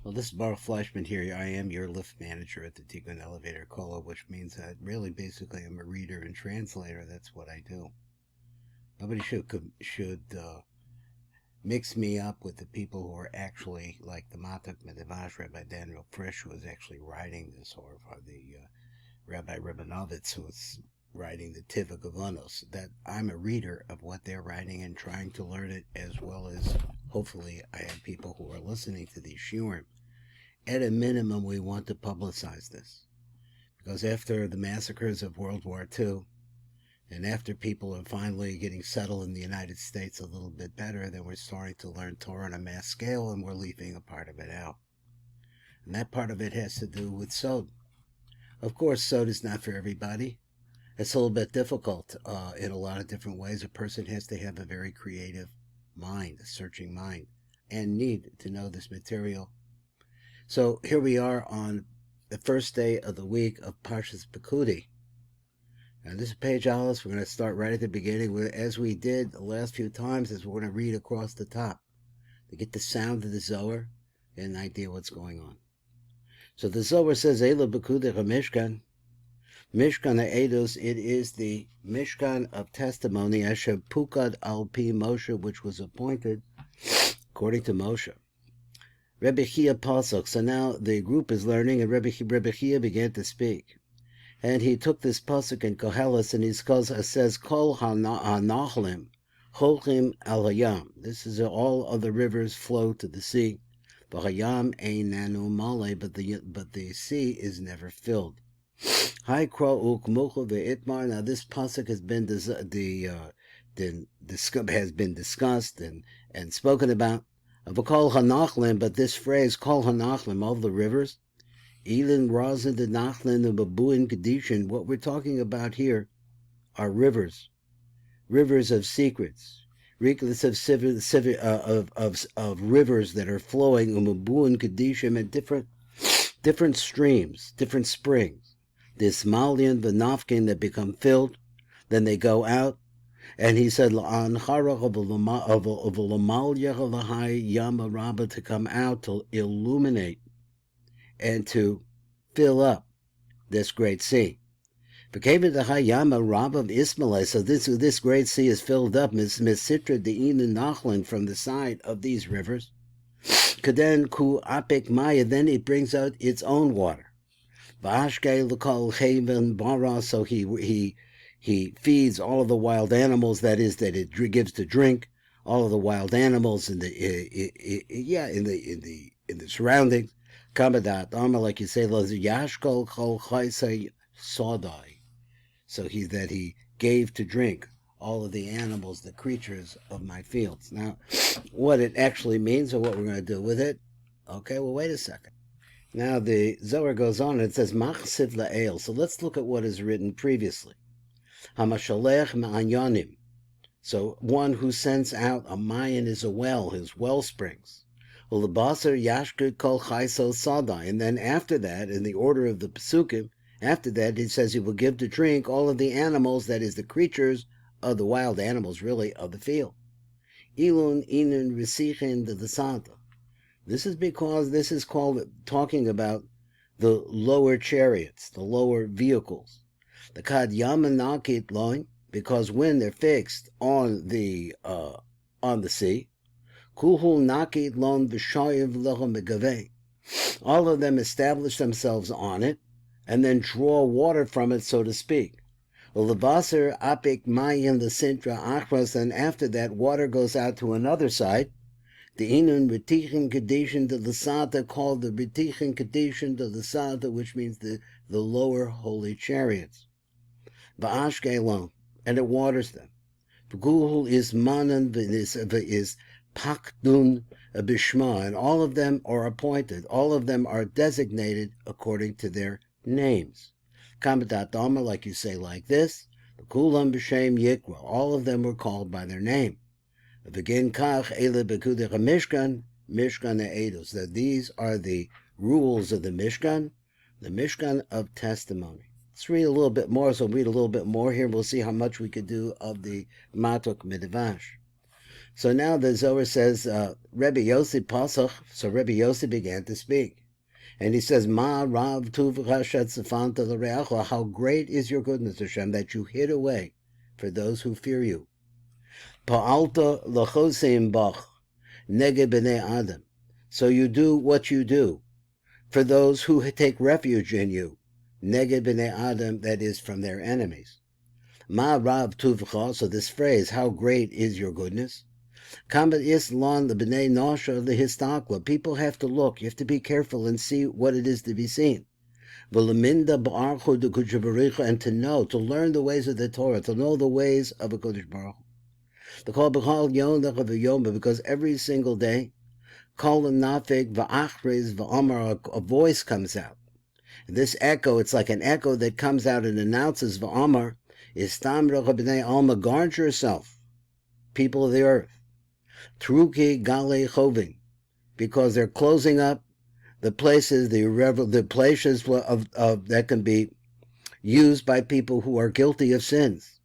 Well, this is Baruch Fleischman here. I am your lift manager at the Tikkun Elevator Kola, which means that really basically I'm a reader and translator. That's what I do. Nobody should mix me up with the people who are actually like the Matok Medivash, Rabbi Daniel Frisch, who is actually writing this, or the Rabbi Rabinovitz, who is writing the Tiva Gavonos. That I'm a reader of what they're writing and trying to learn it, as well as hopefully I have people who are listening to these shiurim. At a minimum, we want to publicize this, because after the massacres of World War II, and after people are finally getting settled in the United States a little bit better, then we're starting to learn Torah on a mass scale, and we're leaving a part of it out. And that part of it has to do with Sod. Of course, Sod is not for everybody. It's a little bit difficult in a lot of different ways. A person has to have a very creative mind, a searching mind, and need to know this material. So here we are on the first day of the week of Parshas Pikudei. And this is page Aleph. We're going to start right at the beginning, as we did the last few times, as we're going to read across the top to get the sound of the Zohar and an idea what's going on. So the Zohar says, Eila Pikudei HaMishkan, Mishkan HaEdos, it is the Mishkan of testimony, Asher Pukad Al Pi Moshe, which was appointed according to Moshe. Rebbe Chia Pasuk. So now the group is learning, and Rebbe Chia began to speak. And he took this pasuk in Koheles, and he says, Kol HaNachlim Cholchim Al Hayam. This is all of the rivers flow to the sea. V'Hayam Einanu Male, but the sea is never filled. Hai Kro Ukmuchu VeItmar. Now this pasuk has been discussed and spoken about. Kol HaNachlim, but this phrase, Kol HaNachlim, all the rivers, Elin, Razin, the Nachlin, the Babuin, Kedishin, what we're talking about here are rivers of secrets, rivers of rivers that are flowing, Babuin, Kedishim, and different streams, different springs. This Malian, the Nafkin that become filled, then they go out. And he said, to come out to illuminate and to fill up this great sea. So this great sea is filled up, Misitra De'in Nachlin, from the side of these rivers. Kaden Ku Apik Maya, then it brings out its own water. So he feeds all of the wild animals, that it gives to drink, all of the wild animals in the surroundings. Kamadat Amar, like you say, Yashkol Kol Chaisai Sodai. So he gave to drink all of the animals, the creatures of my fields. Now, what it actually means, or what we're going to do with it, okay, well, wait a second. Now the Zohar goes on, and it says Machsiv La'el. So let's look at what is written previously. Hamashalech Ma'anyanim. So one who sends out a mayan is a well, his well springs. Ulabasar Yashkud Kol Chaiso Sadai. And then after that, in the order of the Pesukim, after that it says he will give to drink all of the animals, that is the creatures of the wild animals, really, of the field. Ilun Inun Risichin the Santa. This is because this is talking about the lower chariots, the lower vehicles. The Kad Yamanakit line, because when they're fixed on the sea, Kuhul Nakit lon v'shayiv lechem megaveh. All of them establish themselves on it and then draw water from it, so to speak. Ulavaser apik mayin the sintra achras, and after that water goes out to another side. The inun retichin kedishin to the sata, called the retichin kedishin to the sata, which means the lower holy chariots. Va'ashkelon, and it waters them. V'guhul is manan is pakdun bishma, and all of them are appointed, all of them are designated according to their names. Kamadat Dharma, like you say like this, Kulam b'shem yikra, all of them were called by their name. Begin kach ele bekudei mishkan, Mishkan ha'edos, that these are the rules of the Mishkan of testimony. Let's read a little bit more. So we'll read a little bit more here. We'll see how much we could do of the Matok Midrash. So now the Zohar says, Rebbe Yossi Pasach, so Rebbe Yossi began to speak. And he says, Ma Rav Tuvcha Shetzafanta L'Reacha, how great is your goodness, Hashem, that you hid away for those who fear you. Pa'alta L'choseim Bach, Nege B'nei Adam. So you do what you do for those who take refuge in you. Nege B'nei Adam, that is from their enemies. Ma Rav Tuvcha, so this phrase, how great is your goodness? People have to look. You have to be careful and see what it is to be seen. And to know, to learn the ways of the Torah, to know the ways of a Kodesh Baruch Hu. Because every single day, a voice comes out. And this echo, it's like an echo that comes out and announces V'amar, is Tam B'nei Alma, guard yourself, people of the earth. Truki Gale Chovin, because they're closing up the places, the places that can be used by people who are guilty of sins.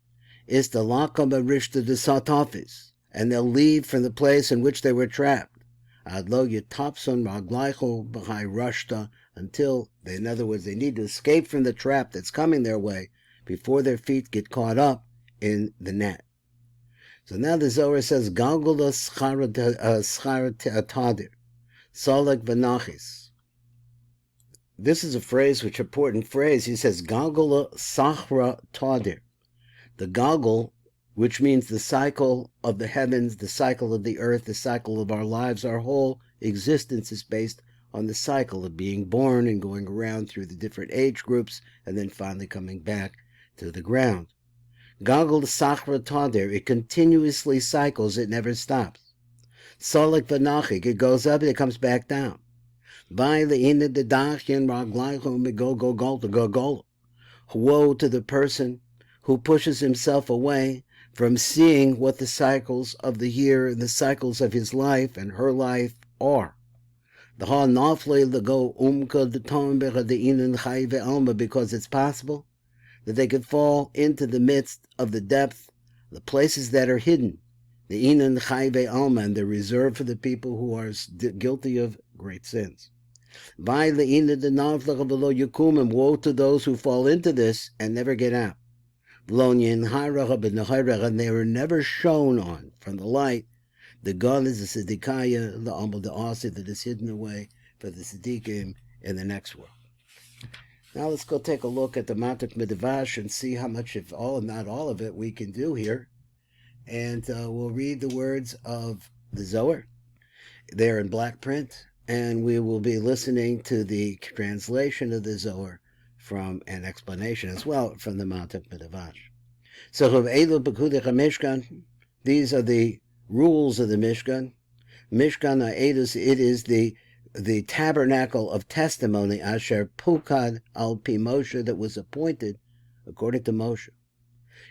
Is the Lakam Rishta de Satafis, and they'll leave from the place in which they were trapped. Adlo Yatapson Raglaicho B'chai Rashta, until they, in other words, they need to escape from the trap that's coming their way before their feet get caught up in the net. So now the Zohar says, Galgula Schar Tadir, Salek Vanachis. This is a phrase, which important phrase. He says, Galgula Sachra Tadir. The Galgul, which means the cycle of the heavens, the cycle of the earth, the cycle of our lives, our whole existence is based on the cycle of being born and going around through the different age groups and then finally coming back to the ground. Gagul Sachra Tadir, it continuously cycles, it never stops. Solek Vanachik, it goes up, it comes back down. By the end of the Dachyan Raglaichum Gogol. Woe to the person who pushes himself away from seeing what the cycles of the year and the cycles of his life and her life are. The Ha Nafle the go Umka the Tombera the Inan Chayve Alma, because it's possible that they could fall into the midst of the depth, the places that are hidden, the Inan Chayve Alma, and they're reserved for the people who are guilty of great sins. By the Inan the Naflach below Yakum, and woe to those who fall into this and never get out. And they were never shown on from the light. The gun is the Siddiqaya, the Amal, the Asi, that is hidden away for the Siddiqim in the next world. Now let's go take a look at the Matuk Midrash and see how much, if all, not all of it, we can do here. And we'll read the words of the Zohar. They're in black print, and we will be listening to the translation of the Zohar from an explanation as well from the Matuk Midrash. So, Pikudei Mishkan, these are the rules of the Mishkan. Mishkan Ha'edus, it is the tabernacle of testimony, Asher Pukad al Pi Moshe, that was appointed according to Moshe.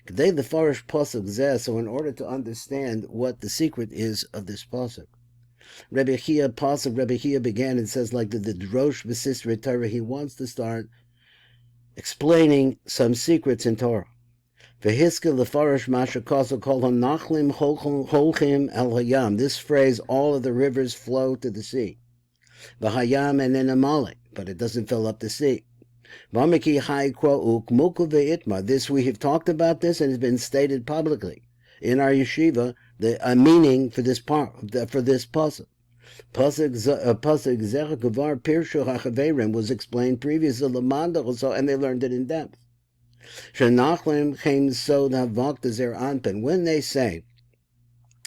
Today the Farish Pasuk Zeh, so in order to understand what the secret is of this Pasuk, Rebbe Chia began and says, like the Drosh B'Sisrei Torah, he wants to start explaining some secrets in Torah. V'hiskil lefarish masha kaso kol hanachlim holchim el hayam. This phrase, all of the rivers flow to the sea. V'hayam and enamale, but it doesn't fill up the sea. V'amiki hai kro'uk muku ve'itma. This, we have talked about this and it's been stated publicly in our yeshiva, a meaning for this part, for this pasuk. Pasuk Zeh Gavar Pirshu HaChaverim was explained previously, and they learned it in depth. Shenachlim Chem Sod Havak Dezer Anpen. When they say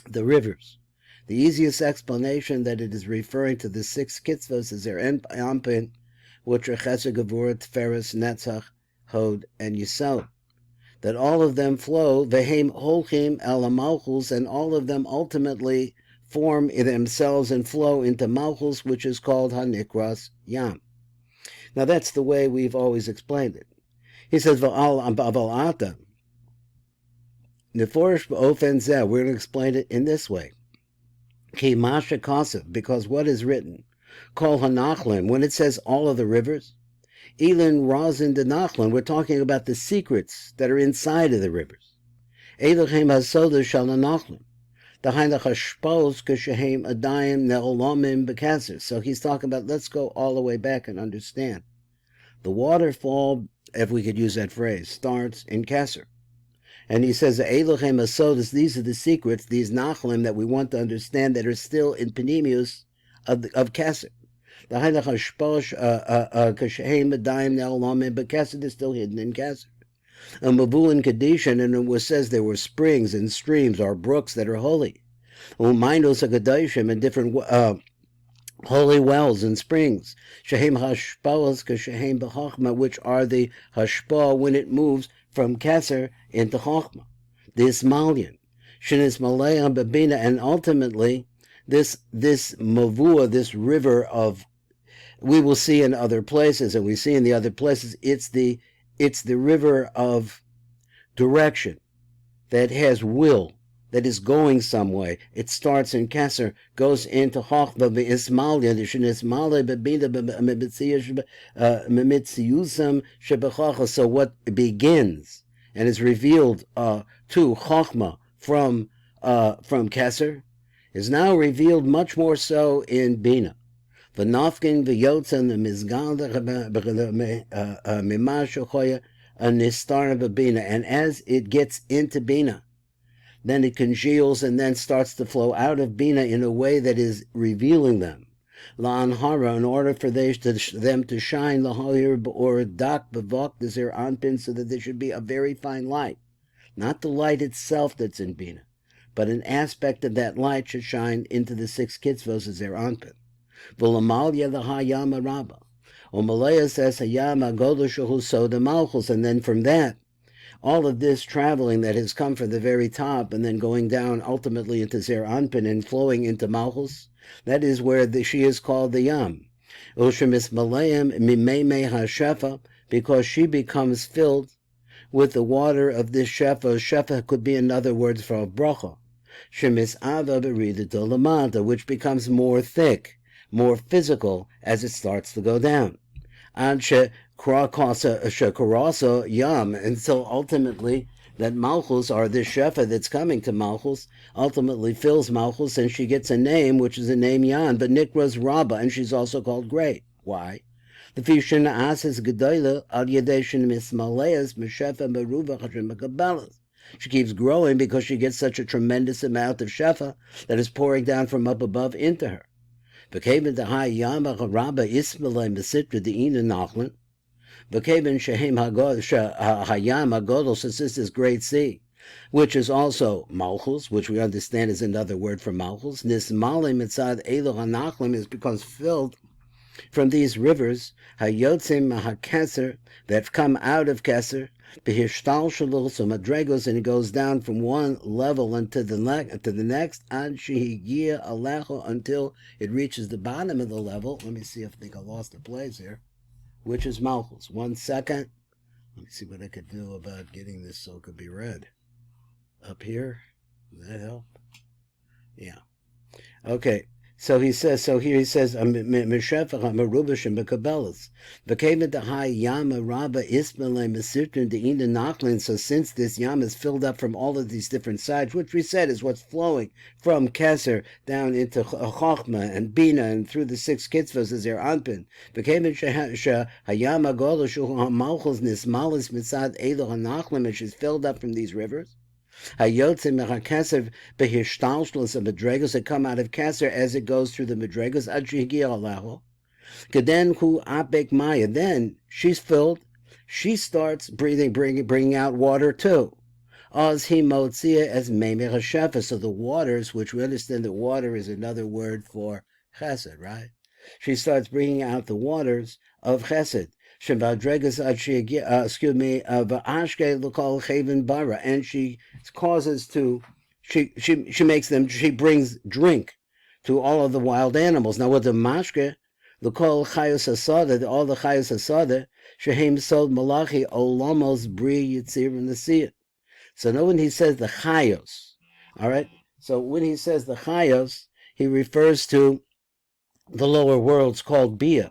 the rivers, the easiest explanation that it is referring to the 6 kitzvos is their Anpen, which are Chesed, Gevurah, Tiferes, Netzach, Hod, and Yisod. That all of them flow, Vehem Holchim El Malchus, and all of them ultimately form themselves and flow into Malchus, which is called Hanikras Yam. Now that's the way we've always explained it. He says, V'al Ata, Neforish B'ofen Zeh, we're going to explain it in this way. Ki Masha Kasev, because what is written, Kol Hanachlim, when it says all of the rivers, Elin Razin de Nachlim, we're talking about the secrets that are inside of the rivers. Elohim Hasoda Shal Nachlim. So he's talking about, let's go all the way back and understand. The waterfall, if we could use that phrase, starts in Kesser. And he says, Elohim Asodis, these are the secrets, these Nachlim that we want to understand that are still in Panemius of Kesser. The Hailach Hashposh, Kashem, Medayim, Ne'olamim, but Kesed is still hidden in Kesed. And Mavu and Kadishan, and it was says there were springs and streams or brooks that are holy. Umindos Akadashim, and different holy wells and springs. Shehem Hashpahas, Kashem B'Chachma, which are the Hashpah when it moves from Kesser into Chachma. The Ismalian. Shenis Malaya Babina, and ultimately, this Mavua, this river of, we will see in other places, and we see in the other places, it's the river of direction that has will, that is going some way. It starts in Kesser, goes into Chachma, Ismalia, the Ismalia, so what begins and is revealed to Chachma from Kesser is now revealed much more so in Bina. V'nafkin v'yotzen v'mizgal mimashochoya nistar v'bina, and as it gets into Bina, then it congeals and then starts to flow out of Bina in a way that is revealing them. La'anhara, in order for them to shine, lahayir or dak b'vok d'zer anpin, so that there should be a very fine light, not the light itself that's in Bina, but an aspect of that light should shine into the 6 kitzvos as their anpin. V'lamalya the hayama rabba. Omalaya says hayama godoshahu soda malchus, and then from that, all of this traveling that has come from the very top and then going down ultimately into Zer Anpin and flowing into Malchus, that is where she is called the Yam. Ushemis Malayim Mimeme HaShefa, because she becomes filled with the water of this Shefa. Shefa could be another word for bracha. Shemis Ava Berida Dolamata, which becomes more thick, more physical as it starts to go down. Anshe Karasa Yam, until ultimately that Malchus, or this Shefa that's coming to Malchus, ultimately fills Malchus, and she gets a name, which is a name Yan, but Nikras Rabbah, and she's also called Great. Why? The Fishina Asas Gedoyle Al Yadeshin Mismaleas Meshefa Meruva Hashim Mekabelas. She keeps growing because she gets such a tremendous amount of Shefa that is pouring down from up above into her. Bekeben the high Yama Rabba Ismael Mesitra the Ina Nachman. Bekeben Shehem Hayam Hagodol, since this is Great Sea, which is also Malchus, which we understand is another word for Malchus. Nismale Mitzad Elo HaNachlim is becomes filled from these rivers, Hayotzim HaKeser, that come out of Keser, Behishtal Shalul, so Madregos, and it goes down from one level into the next, Ad Shehigia Alecho, until it reaches the bottom of the level. Let me see if I think I lost the place here, which is Malchus. 1 second. Let me see what I could do about getting this so it could be read. Up here. Does that help? Yeah. Okay. So here he says, Meshefach Merubashim Bekabelas. V'kevet the high Yama Rabba Ismael Mesitrin Deina Nachlin. So since this Yam is filled up from all of these different sides, which we said is what's flowing from Keser down into Chochma and Bina and through the 6 kitzvos as their anpin. V'kevet Hayama Gola Shuhu Malchus Nismalis Mitzad Elo HaNachlim, which is filled up from these rivers. Hayotzim HaKeser Behishtalshlos of Madregos that come out of Keser as it goes through the Madregos. Ad Shehigia Alecho. Keden Hu Apek Maya. Then she's filled. She starts bringing out water too. Oz Hi Motzia as Meimeh HaShefa. So the waters, which we understand that water is another word for Chesed, right? She starts bringing out the waters of Chesed. And she causes to, she makes them, she brings drink to all of the wild animals. Now with the mashke, the kol chayos asada, all the chayos asada, shehem sod malachi olamos bri yitzir nesiyat. So now when he says the chayos, all right, so when he says the chayos, he refers to the lower worlds called bia.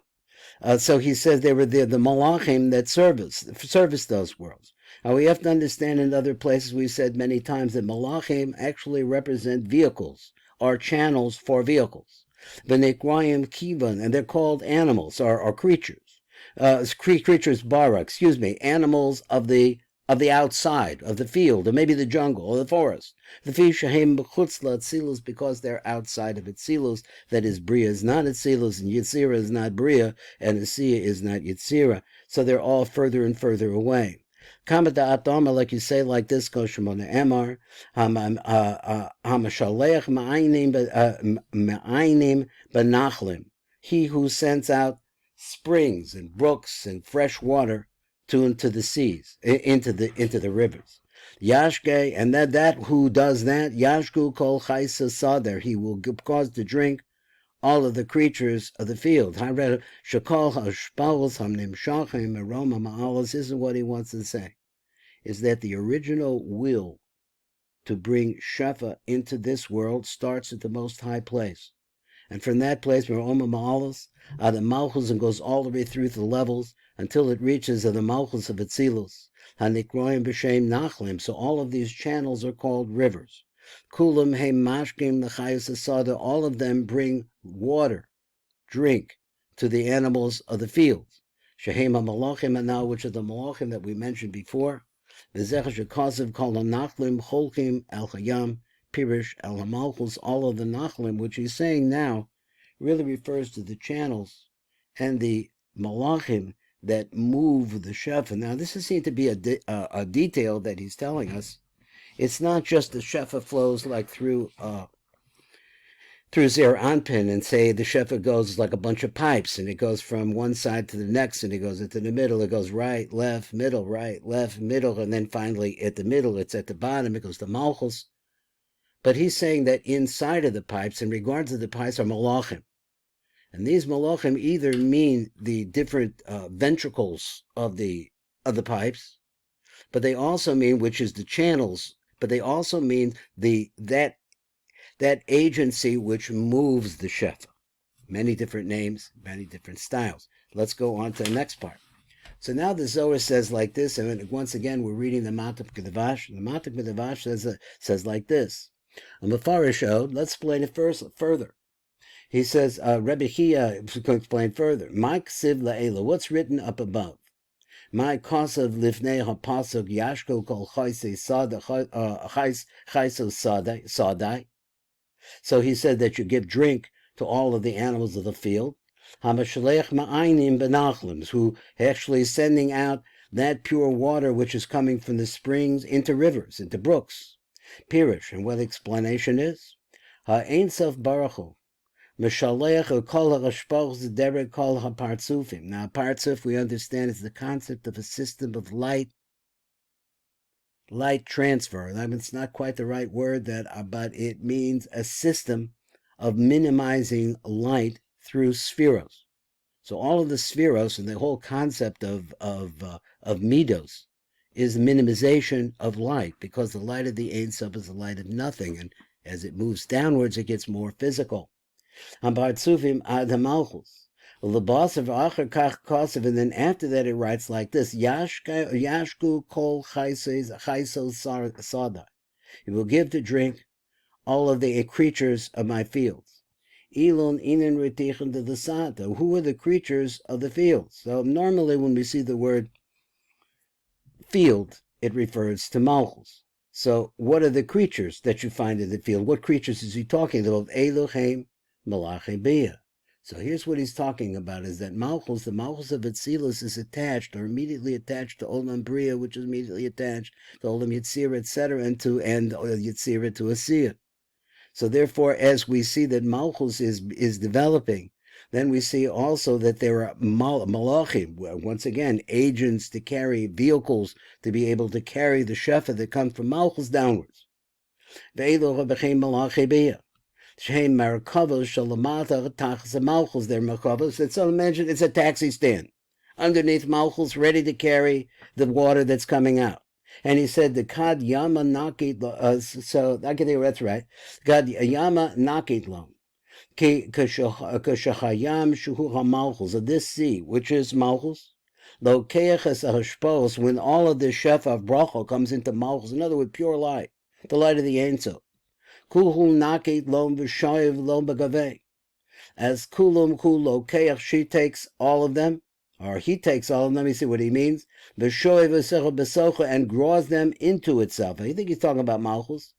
So he says they were the malachim that service those worlds. We have to understand in other places, we've said many times that malachim actually represent vehicles or channels for vehicles. V'nekrayim kivan, and they're called animals or creatures. Creatures bara, animals of the outside, of the field, or maybe the jungle or the forest. The fishahem b'chutzla tzilus, because they're outside of Itzilus. That is, Bria is not Itzilus, and Yitzira is not Bria, and Asiya is not Yitzira. So they're all further and further away. Kamada atoma, like you say, like this, Koshemona Emar, Hamashaleach ma'ainim benachlim, he who sends out springs and brooks and fresh water into the seas, into the rivers. Yashke, and that who does that, Yashku kol chaysa sader, he will cause to drink all of the creatures of the field. This is what he wants to say, is that the original will to bring Shefa into this world starts at the most high place. And from that place, the Malchus, and goes all the way through the levels until it reaches the Malchus of Atzilus. Hanikroim b'shem nachlim. So all of these channels are called rivers. Kulam heim mashkim l'chayus asada. All of them bring water, drink, to the animals of the fields. Shehem hamalachim, and now, which are the malachim that we mentioned before. V'zech shekasav kol hanachlim cholkim al chayam pirish al hamalchus. All of the nachlim, which he's saying now, really refers to the channels and the malachim that move the shefa. Now, this is seen to be a detail that he's telling us. It's not just the shefa flows like through Zer Anpin, and say the shefa goes like a bunch of pipes, and it goes from one side to the next, and it goes into the middle, it goes right, left, middle, and then finally at the middle, it's at the bottom, it goes to Malchus. But he's saying that inside of the pipes, in regards to the pipes, are malachim. And these malachim either mean the different ventricles of the pipes, but they also mean, which is the channels, but they also mean that agency which moves the shefa. Many different names, many different styles. Let's go on to the next part. So now the Zohar says like this, and once again we're reading the Matak Kedavash. The Matak Kedavash says like this. Let's explain it further. He says, Rebbe Chia can explain further. My ksiv la'ela, what's written up above? My kosav lifnei hapasuk yashko kol chayso sadai. So he said that you give drink to all of the animals of the field. Hamashaleach ma'ainim benachlim, who actually is sending out that pure water which is coming from the springs into rivers, into brooks. Pirish, and what the explanation is? Ha'ein sof baruchu. Meshaleach kol ha'rashpoch zederek kol ha'partzufim. Now, partzuf, we understand, is the concept of a system of light transfer. I mean, it's not quite the right word, but it means a system of minimizing light through spheros. So all of the spheros and the whole concept of midos is minimization of light, because the light of the Ein Sof is the light of nothing, and as it moves downwards, it gets more physical. And then after that it writes like this: Yashku kol chayso sada. He will give to drink all of the creatures of my fields. Elon inen retichen to the sata. Who are the creatures of the fields? So normally when we see the word field, it refers to malchus. So what are the creatures that you find in the field? What creatures is he talking about? Elohim Malachi Bia. So here's what he's talking about, is that Malchus, the Malchus of Atzilus, is attached or immediately attached to Olam Bria, which is immediately attached to Olam Yitzira, etc., and Yitzira to Asiya. So therefore, as we see that Malchus is developing, then we see also that there are Malachim, once again, agents to carry vehicles to be able to carry the Shefa that comes from Malchus downwards. Ve'elo became Malachi Bia. Shehem Marakavos Shalamata Tachas Malchus, they're Marakavos. It's so imagine it's a taxi stand underneath Malchus, ready to carry the water that's coming out. And he said the Kad Yama Nakit, so I can think that's right. Kad Yama Nakit Lom. Kashahayam Shuhu Malchus, of this sea, which is Malchus. Lokeach es hashpos, when all of this shefa of bracha comes into malchus, in other words, pure light, the light of the Ein Sof. Kuhu nakit lom v'shoyev lom b'gaveh. As kulum kulo keach, she takes all of them, or he takes all of them. You see what he means? V'shoyev v'secha b'socha, and draws them into itself. I think he's talking about malchus.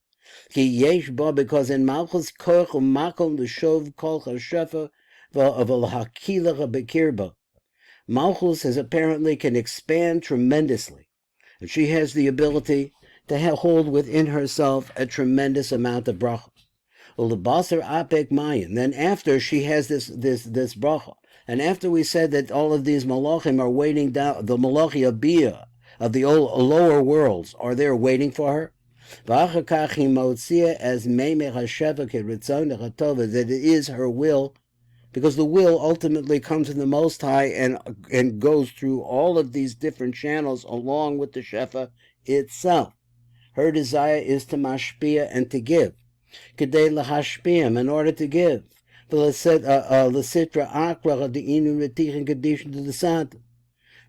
Ki yesh ba, because in malchus koach u'makom l'shov kol chashefa v'l'hakilacha b'kirba. Malchus apparently can expand tremendously, and she has the ability to hold within herself a tremendous amount of bracha. Ulabasar apek mayin. Then after she has this bracha, and after we said that all of these malachim are waiting down, the malachi of Bia, of the lower worlds, are there waiting for her. As that it is her will, because the will ultimately comes from the Most High and goes through all of these different channels along with the shefa itself. Her desire is to mashpia and to give. Pikudei lahashpiyam, in order to give. L'sitra akra de'inu retichin kedushin to the santa.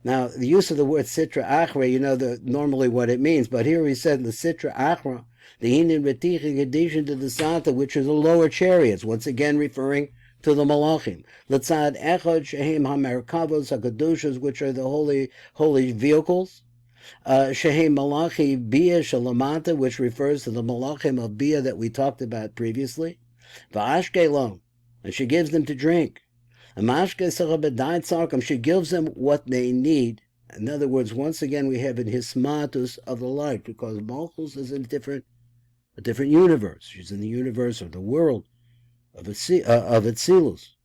Now, the use of the word sitra achra, you know normally what it means, but here he said l'sitra achra de'inu retichin kedushin to the santa, which are the lower chariots, once again referring to the malachim. L'tzad echad shehem hamerkavos hakadushas, which are the holy vehicles. Shehem malachi bia shalamata, which refers to the malachim of bia that we talked about previously. Va'ashkelon, and she gives them to drink. Amashke sarabedai tzarkam, she gives them what they need. In other words, once again we have in hismatus of the light, because Malchus is in a different universe. She's in the universe of the world of Atzilus.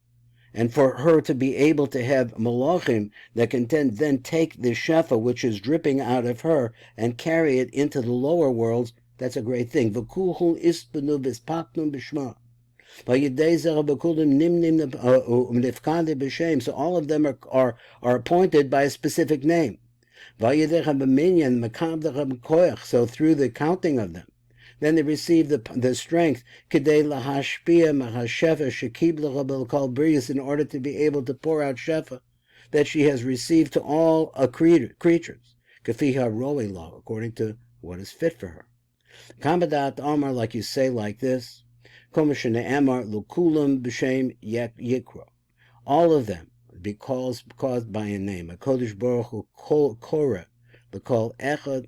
And for her to be able to have malachim that can then take the shefa which is dripping out of her and carry it into the lower worlds, that's a great thing. V'kulhu ispenu b'spaknu b'shma. So all of them are appointed by a specific name. So through the counting of them, then they receive the strength in order to be able to pour out shefa that she has received to all creatures, according to what is fit for her. Kamadat Omar, like you say like this, all of them be caused by a name. A Kodesh Baruch Hu Korah, the call Echad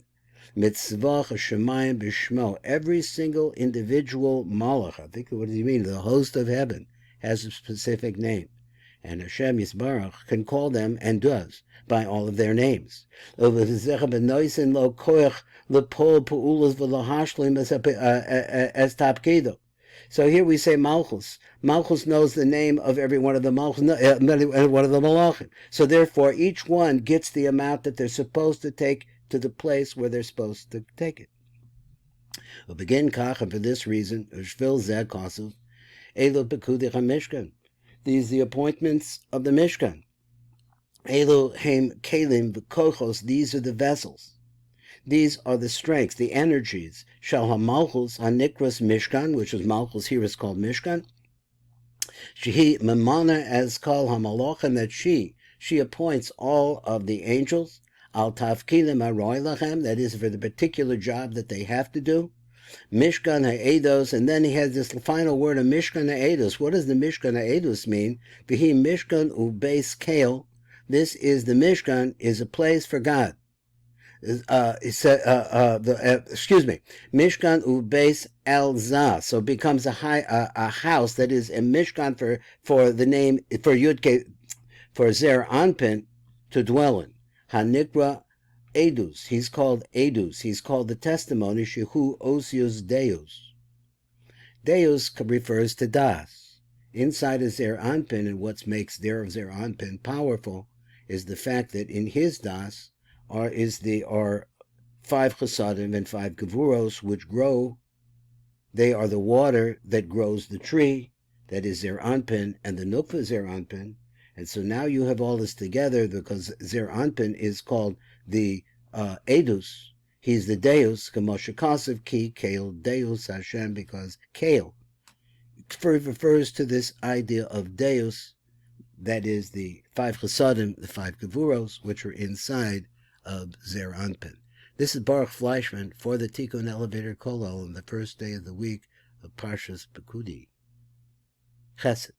Mitzvah Shemayim B'Shmo. Every single individual malach, I think what does he mean? The host of heaven has a specific name, and Hashem Yisbarach can call them and does by all of their names. So here we say Malchus. Malchus knows the name of every one of the Malchus, one of the Malachim. So therefore, each one gets the amount that they're supposed to take to the place where they're supposed to take it. We'll begin Kach, and for this reason, Ushvil Zeh Kosuv, Elo Pikudei HaMishkan. These are the appointments of the Mishkan. Elo Heim Kelim V'Kochos, these are the vessels. These are the strengths, the energies. Shal HaMalchus HaNikras Mishkan, which is Malchus here is called Mishkan. Shehi Memana as Kal HaMalachim, that she appoints all of the angels. Al Tavkilim HaRoi Lachem, that is for the particular job that they have to do. Mishkan HaEdos, and then he has this final word of Mishkan HaEdos. What does the Mishkan HaEdos mean? V'hi Mishkan Ubeis Kale. This is the Mishkan, is a place for God. Mishkan Ubeis Elzah, so it becomes a house that is a Mishkan for the name, for Yudke, for Zer Anpin to dwell in. Hanikra Edus, he's called Edus, he's called the testimony, Shehu Osius Deus. Deus refers to Das. Inside of Zer Anpin, and what makes Der of Zer Anpin powerful is the fact that in his Das are 5 Chesadim and 5 Gevuros, which grow. They are the water that grows the tree, that is Zer Anpin, and the Nukva Zer Anpin. And so now you have all this together because Zer Anpin is called the Edus. He's the Deus, Kamoshakasav Ki Kale Deus Hashem, because Kale refers to this idea of Deus, That is the 5 Chesedim, the 5 Gevuros, which are inside of Zer Anpin. This is Baruch Fleischman for the Tikkun Elevator Kollel on the first day of the week of Parshas Pikudei. Chesed.